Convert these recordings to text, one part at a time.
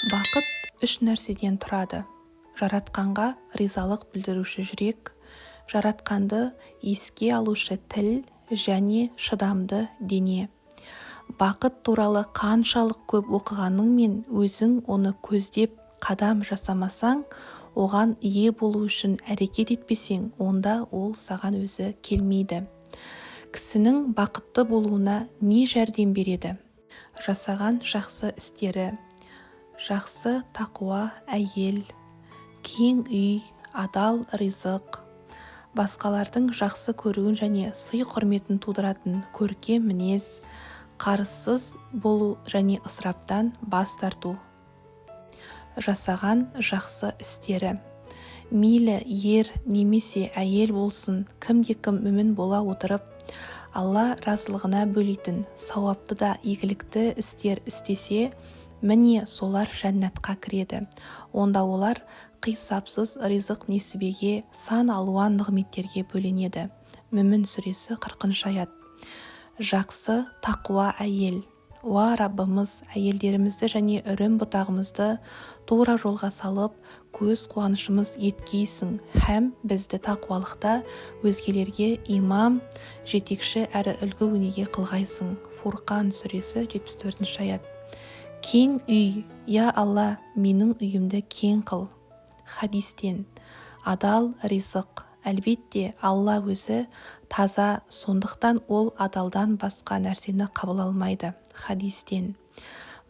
Бақыт үш нәрседен тұрады. Жаратқанға ризалық білдіруші жүрек, жаратқанды еске алушы тіл және шыдамды дене. Бақыт туралы қаншалық көп оқығаныңмен өзің оны көздеп қадам жасамасаң, оған ие болу үшін әрекет етпесең, онда ол саған өзі келмейді. Кісінің бақытты болуына не жәрдем береді? Жасаған жақсы істері, жақсы тақуа әйел, кең үй, адал ризық, басқалардың жақсы көруін және сый құрметін тудыратын көркем мінез, қарызсыз болу және ысыраптан бас тарту. Жасаған жақсы істері. Мейлі ер немесе әйел болсын, кімде-кім мүмін бола отырып, Алла разылығына бөлейтін сауапты да игілікті істер істесе, міне солар жәннатқа кіреді. Онда олар қисапсыз ризық несібеге, сан алуан нығметтерге бөленеді. Мүмін сүресі 40 аят. Жақсы тақуа әйел. Уа Раббымыз, әйелдерімізді және үрім бұтағымызды тура жолға салып, көз қуанышымыз еткейсің, һәм бізді тақуалықта өзгелерге имам, жетекші әрі үлгі өнеге қылғайсың. Фурқан сүресі 74 аят. Кең үй, я Алла, менің үйімді кең қыл. Хадистен. Адал ризық. Әлбетте, Алла өзі таза, сондықтан ол адалдан басқа нәрсені қабыл алмайды. Хадистен.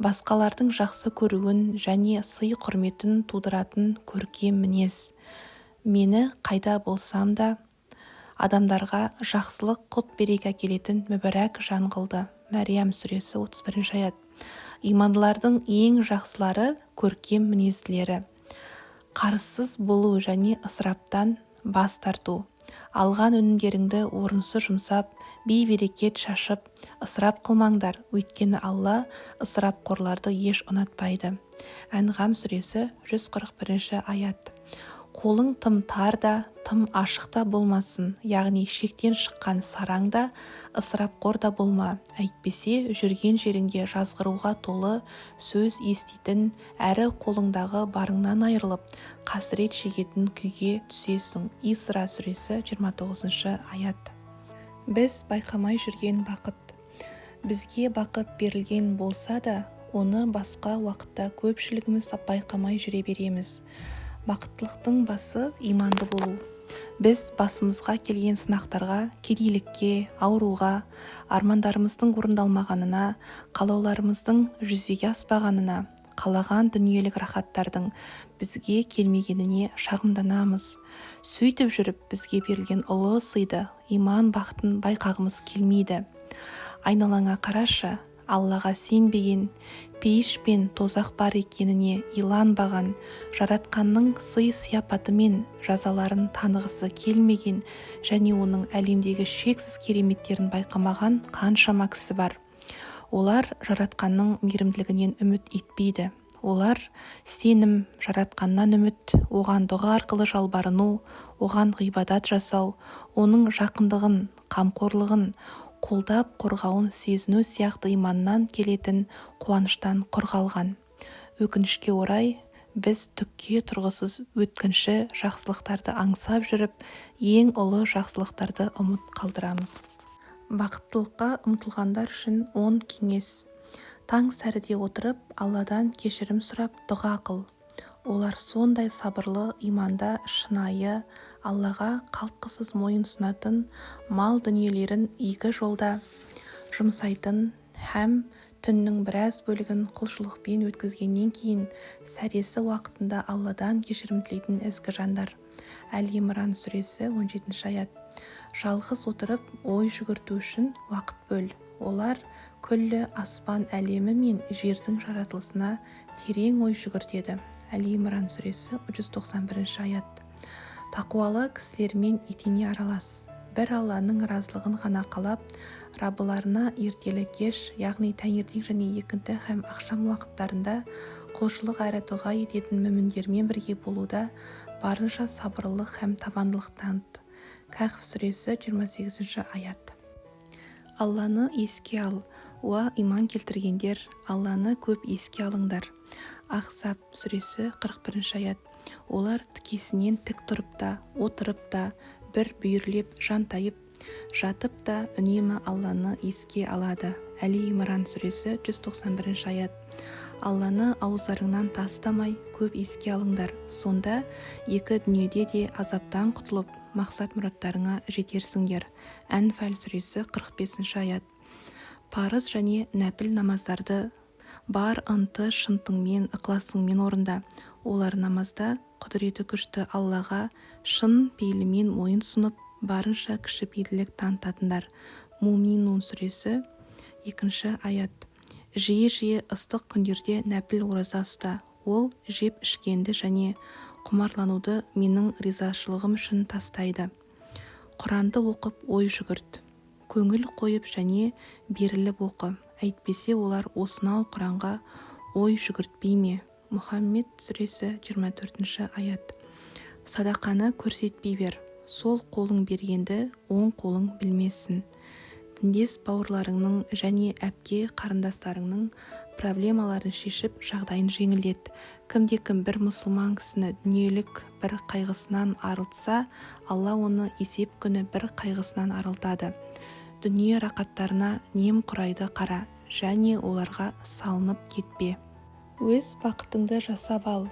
Басқалардың жақсы көруін және сый құрметін тудыратын көркем мінез. Мені қайда болсам да, адамдарға жақсылық құт береке әкелетін мүбәрәк жан қылды. Мәриям сүресі 31 аят. Имандылардың ең жақсылары көркем мінезділері. Қарызсыз болу және ысыраптан бас тарту. Алған өнімдеріңді орынсыз жұмсап, бей-берекет шашып, ысырап қылмаңдар, өйткені Алла ысырапқорларды еш ұнатпайды. Әнғам сүресі 141 аят. Қолың тым тар да, тым ашық та болмасын, яғни шектен шыққан сараң да, ысырапқор да болма. Әйтпесе, жүрген жеріңде жазғыруға толы сөз еститін, әрі қолыңдағы барыңнан айырылып, қасірет шегетін күйге түсесің. Исра сүресі 29 аят. Біз байқамай жүрген бақыт. Бізге бақыт берілген болса да, оны басқа уақытта көпшілігіміз байқамай жүре береміз. Бақыттылықтың басы иманды болу. Біз басымызға келген сынақтарға, кедейлікке, ауруға, армандарымыздың орындалмағанына, қалауларымыздың жүзеге аспағанына, қалаған дүниелік рахаттардың бізге келмегеніне шағымданамыз. Сөйтіп жүріп бізге берілген ұлы сыйды, иман бақытын байқағымыз келмейді. Айналаңа қарашы, Аллаға сенбеген, пейіш пен тозақ бар екеніне иланбаған, жаратқанның сый-сияпаты мен жазаларын танығысы келмеген және оның әлемдегі шексіз кереметтерін байқамаған қаншама кісі бар. Олар жаратқанның мейірімділігінен үміт етпейді. Олар сенім, жаратқаннан үміт, оған дұға арқылы жалбарыну, оған ғибадат жасау, оның жақындығын, қамқорлығын, қолдап қорғауын сезіну сияқты иманнан келетін қуаныштан құр қалған. Өкінішке орай, біз түкке тұрғысыз өткінші жақсылықтарды аңсап жүріп, ең ұлы жақсылықтарды ұмыт қалдырамыз. Бақыттылыққа ұмтылғандар үшін 10 кеңес. Таң сәріде отырып, Алладан кешірім сұрап дұға қыл. Олар сондай сабырлы, иманда шынайы, Аллаға қалтқысыз мойын сұнатын, мал дүниелерін игі жолда жұмсайтын, һәм түннің біраз бөлігін құлшылықпен өткізгеннен кейін сәресі уақытында Алладан кешірім тілейтін ізгі жандар. Әл-Имран сүресі 17 аят. Жалғыз отырып ой жүгірту үшін уақыт бөл. Олар күллі аспан әлемі мен жердің жаратылысына терең ой жүгіртеді. Әл-Имран сүресі 191 аят. Тақуалы кісілермен етене аралас. Бір Алланың разылығын ғана қалап, Раббыларына ертелі кеш, яғни таңертең және екінті һәм ақшам уақыттарында құлшылық әрі дұға ететін мүміндермен бірге болуда барынша сабырлық һәм табандылық таныт. Кәхф сүресі 28 аят. Алланы еске ал, Уа иман келтіргендер, Алланы көп еске алыңдар. Ахзаб сүресі 41 аят. Олар тікесінен тік тұрып та, отырып та, бір бүйірлеп жантайып, жатып та үнемі Алланы еске алады. Әли Имран сүресі 191 аят. Алланы ауыздарыңнан тастамай көп еске алыңдар. Сонда екі дүниеде де азаптан құтылып, мақсат мұраттарыңа жетерсіңдер. Әнфәл сүресі 45 аят. Парыз және нәпіл намаздарды бар ынты шынтыңмен, ықыласыңмен орында. Олар намазда құдіреті күшті Аллаға шын пейілімен мойын сұнып, барынша кішіпейілділік танытатындар. Муминун сүресі 2 аят. Жиі-жиі ыстық күндерде нәпіл ораза ұста. Ол жеп ішкенді және құмарлануды менің ризашылығым үшін тастайды. Құранды оқып ой жүгірт. Көңіл қойып және беріліп оқы. Әйтпесе олар осынау Құранға ой жүгіртпей ме? Мұхаммед сүресі 24 аят. Садақаны көрсетпей бер. Сол қолың бергенді оң қолың білмесін. Діндес бауырларыңның және әпке қарындастарыңның проблемаларын шешіп жағдайын жеңілдет. Кімде-кім бір мұсылман кісіні дүниелік бір қайғысынан арылтса, Алла оны есеп күні бір қайғысынан арылтады. Дүние рақаттарына нем құрайды қара, және оларға салынып кетпе. Өз бақытыңды жасап ал.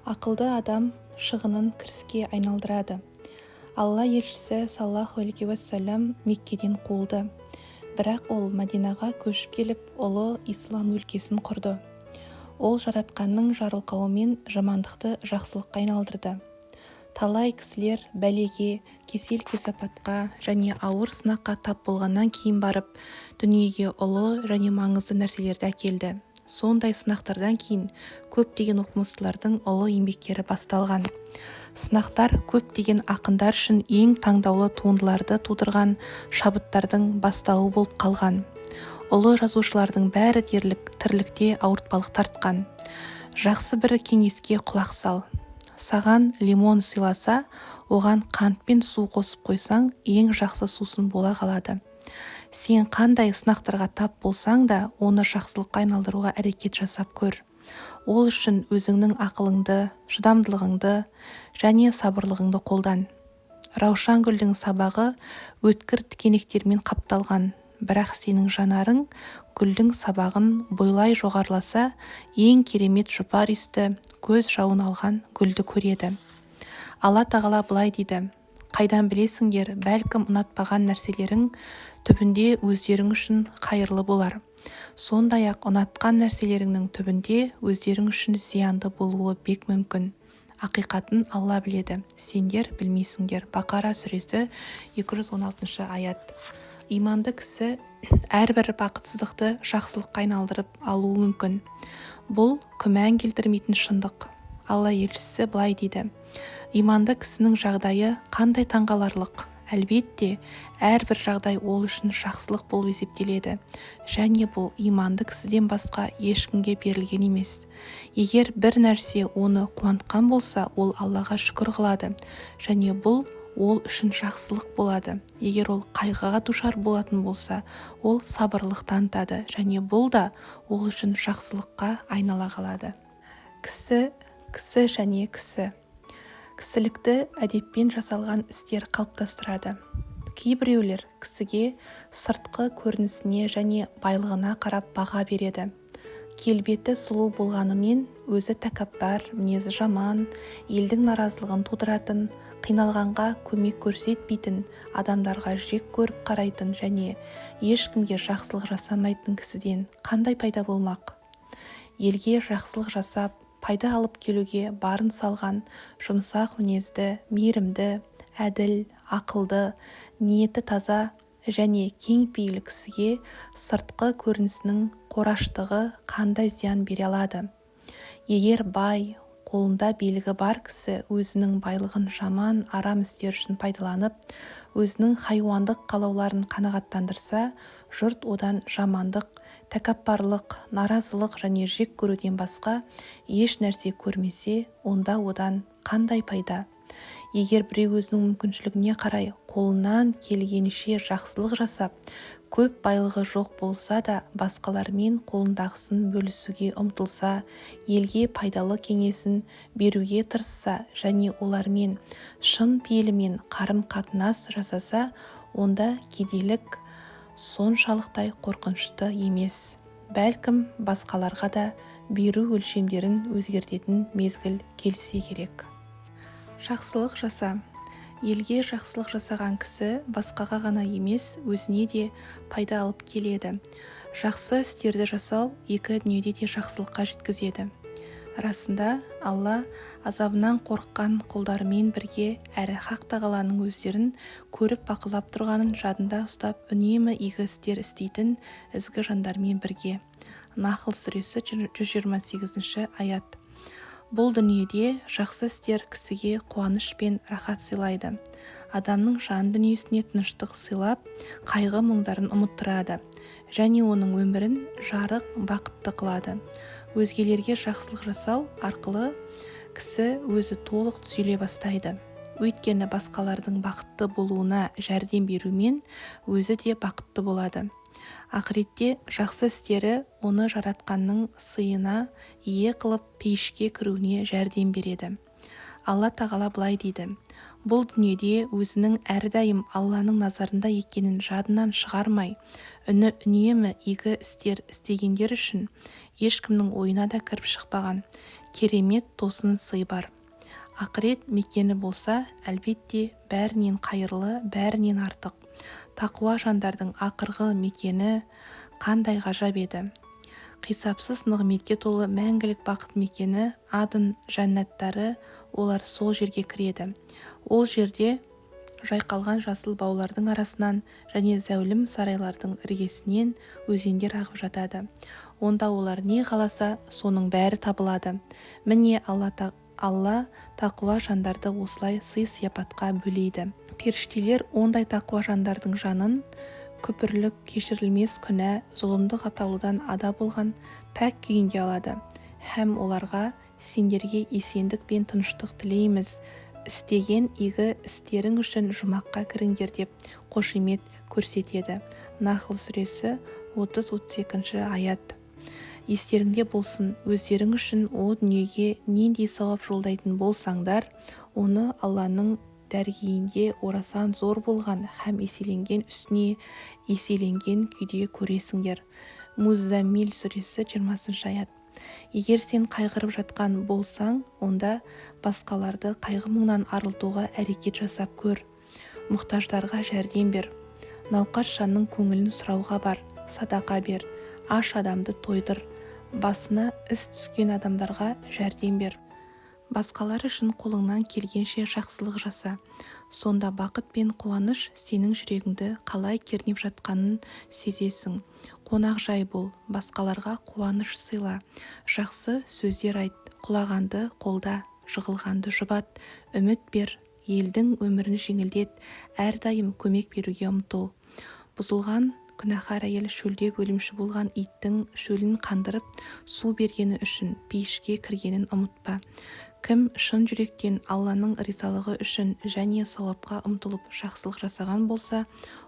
Ақылды адам шығынын кіріске айналдырады. Алла елшісі саллаллаху алейхи уассалам Меккеден қуылды. Бірақ ол Мәдинаға көшіп келіп, ұлы ислам өлкесін құрды. Ол жаратқанның жарылқауымен жамандықты жақсылыққа айналдырды. Талай кісілер бәлеге, кесел-кесапатқа және ауыр сынаққа тап болғаннан кейін барып, дүниеге ұлы және маңызды нәрселерді әкелді. Сондай сынақтардан кейін көптеген оқымыстылардың ұлы еңбектері басталған. Сынақтар көптеген ақындар үшін ең таңдаулы туындыларды тудырған шабыттардың бастауы болып қалған. Ұлы жазушылардың бәрі дерлік тірлікте ауыртпалық тартқан. Жақсы бір кеңеске құлақ сал. Саған лимон сыйласа, оған қант пен су қосып қойсаң, ең жақсы сусын бола қалады. Сен қандай сынақтарға тап болсаң да, оны жақсылыққа айналдыруға әрекет жасап көр. Ол үшін өзіңнің ақылыңды, шыдамдылығыңды және сабырлығыңды қолдан. Раушан гүлдің сабағы өткір тікенектермен қапталған, бірақ сенің жанарың гүлдің сабағын бойлай жоғарласа, ең керемет жұпар иісті, көз жауын алған гүлді көреді. Алла тағала былай дейді: қайдан білесіңдер, бәлкім ұнатпаған нәрселерің түбінде өздерің үшін қайырлы болар. Сондай-ақ ұнатқан нәрселеріңнің түбінде өздерің үшін зиянды болуы бек мүмкін. Ақиқатын Алла біледі, сендер білмейсіңдер. Бақара сүресі 216 аят. Иманды кісі әрбір бақытсыздықты жақсылыққа айналдырып алуы мүмкін. Бұл күмән келтірмейтін шындық. Алла елшісі былай дейді: иманды кісінің жағдайы қандай таңғаларлық. Әлбетте, әрбір жағдай ол үшін жақсылық болып есептеледі, және бұл иманды кісіден басқа ешкімге берілген емес. Егер бір нәрсе оны қуантқан болса, ол Аллаға шүкір қылады, және бұл ол үшін жақсылық болады. Егер ол қайғыға душар болатын болса, ол сабырлық танытады, және бұл да ол үшін жақсылыққа айнала қалады. Кісі және кісі. Кісілікті әдеппен жасалған істер қалыптастырады. Кейбіреулер кісіге сыртқы көрінісіне және байлығына қарап баға береді. Келбеті сұлу болғанымен өзі тәкаппар, мінезі жаман, елдің наразылығын тудыратын, қиналғанға көмек көрсетпейтін, адамдарға жек көріп қарайтын және ешкімге жақсылық жасамайтын кісіден қандай пайда болмақ? Елге жақсылық жасап, пайда алып келуге барын салған, жұмсақ мінезді, мейірімді, әділ, ақылды, ниеті таза және кең пейіл кісіге сыртқы көрінісінің қораштығы қандай зиян бере алады? Егер бай, қолында белгі бар кісі өзінің байлығын жаман, арам істер үшін пайдаланып, өзінің хайуандық қалауларын қанағаттандырса, жұрт одан жамандық, тәкаппарлық, наразылық және жек көруден басқа еш нәрсе көрмесе, онда одан қандай пайда? Егер біреу өзінің мүмкіншілігіне қарай қолынан келгенше жақсылық жасап, көп байлығы жоқ болса да басқалармен қолындағысын бөлісуге ұмтылса, елге пайдалы кеңесін беруге тырысса және олармен шын пейілімен қарым-қатынас жасаса, онда кедейлік соншалықтай қорқынышты емес. Бәлкім басқаларға да беру өлшемдерін өзгертетін мезгіл келсе керек. Жақсылық жаса. Елге жақсылық жасаған кісі басқаға ғана емес, өзіне де пайда алып келеді. Жақсы істерді жасау екі дүниеде де жақсылыққа жеткізеді. Расында Алла азабынан қорыққан құлдарымен бірге әрі Хақ Тағаланың өздерін көріп бақылап тұрғанын жадында ұстап, үнемі игі істер істейтін ізгі жандармен бірге. Нахл сүресі 128 аят. Бұл дүниеде жақсы істер кісіге қуаныш пен рахат сыйлайды. Адамның жан дүниесіне тыныштық сыйлап, қайғы мұңдарын ұмыттырады және оның өмірін жарық, бақытты қылады. Өзгелерге жақсылық жасау арқылы кісі өзі толық түзеле бастайды. Өйткені басқалардың бақытты болуына жәрдем берумен өзі де бақытты болады. Ақыретте жақсы істері оны жаратқанның сыйына ие қылып пейішке кіруіне жәрдем береді. Алла Тағала былай дейді: бұл дүниеде өзінің әрдайым Алланың назарында екенін жадынан шығармай, үнемі игі істер істегендер үшін ешкімнің ойына да кіріп шықпаған керемет тосын сый бар. Ақырет мекені болса, әлбетте бәрінен қайырлы, бәрінен артық. Тақуа жандардың ақырғы мекені қандай ғажап еді. Қисапсыз нығметке толы мәңгілік бақыт мекені Адын жәннаттары, олар сол жерге кіреді. Ол жерде жайқалған жасыл баулардың арасынан және зәулім сарайлардың іргесінен өзендер ағып жатады. Онда олар не қаласа, соның бәрі табылады. Міне Алла тақуа жандарды осылай сый-сияпатқа бөлейді. Періштелер ондай тақуа жандардың жанын күпірлік, кешірілмес күнә, зұлымдық атаулыдан ада болған пәк күйінде алады. Һәм оларға сендерге есендік пен тыныштық тілейміз, істеген игі істерің үшін жұмаққа кіріңдер деп қошемет көрсетеді. Нахл сүресі 30-32 аят. Естеріңде болсын, өздерің үшін о дүниеге нендей сауап жолдайтын болсаңдар, оны Алланың дәргейінде орасан зор болған һәм еселенген үстіне еселенген күйде көресіңдер. Муззаммил сүресі 20 аят. Егер сен қайғырып жатқан болсаң, онда басқаларды қайғы мұңнан арылтуға әрекет жасап көр. Мұқтаждарға жәрдем бер. Науқас жанның көңілін сұрауға бар. Садақа бер. Аш адамды тойдыр. Басына іс түскен адамдарға жәрдем бер. Басқалар үшін қолыңнан келгенше жақсылық жаса. Сонда бақыт пен қуаныш сенің жүрегіңді қалай кернеп жатқанын сезесің. Қонақ жай бол, басқаларға қуаныш сыйла. Жақсы сөздер айт, құлағанды қолда, жығылғанды жұбат, үміт бер, елдің өмірін жеңілдет, әрдайым көмек беруге ұмтыл. Бұзылған күнәһар әйел шөлде өлімші болған иттің шөлін қандырып су бергені үшін пейішке кіргенін ұмытпа. Кім шын жүректен Алланың ризалығы үшін және сауапқа ұмтылып жақсылық жасаған болса,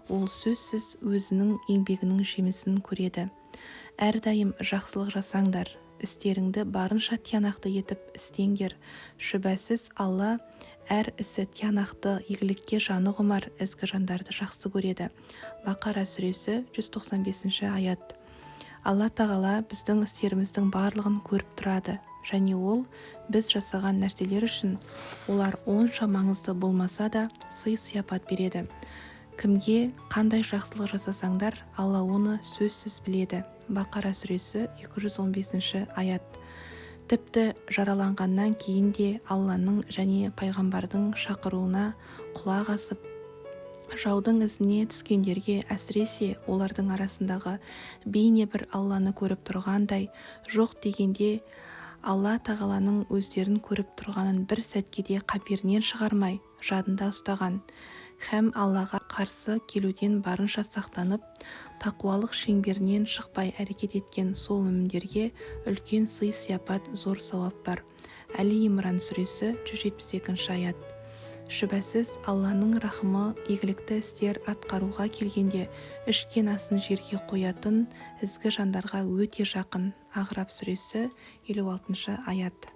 ол сөзсіз өзінің еңбегінің жемісін көреді. Әрдайым жақсылық жасаңдар, істеріңді барынша тиянақты етіп істеңдер. Шүбәсіз Алла әр ісі тиянақты, игілікке жаны құмар ізгі жандарды жақсы көреді. Бақара сүресі 195 аят. Алла Тағала біздің істеріміздің барлығын көріп тұрады және ол біз жасаған нәрселер үшін олар онша маңызды болмаса да сый-сияпат береді. Кімге қандай жақсылық жасасаңдар, Алла оны сөзсіз біледі. Бақара сүресі 215 аят. Тіпті жараланғаннан кейін де Алланың және пайғамбардың шақыруына құлақ асып, жаудың ізіне түскендерге, әсіресе олардың арасындағы бейне бір Алланы көріп тұрғандай, жоқ дегенде Алла Тағаланың өздерін көріп тұрғанын бір сәтке де қаперінен шығармай, жадында ұстаған, һәм Аллаға қарсы келуден барынша сақтанып, тақуалық шеңберінен шықпай әрекет еткен сол мүміндерге үлкен сый-сияпат, зор сауап бар. Әли Имран сүресі 172 аят. Шүбәсіз Алланың рахымы игілікті істер атқаруға келгенде ішкен асын жерге қоятын ізгі жандарға өте жақын. Ағраф сүресі 56 аят.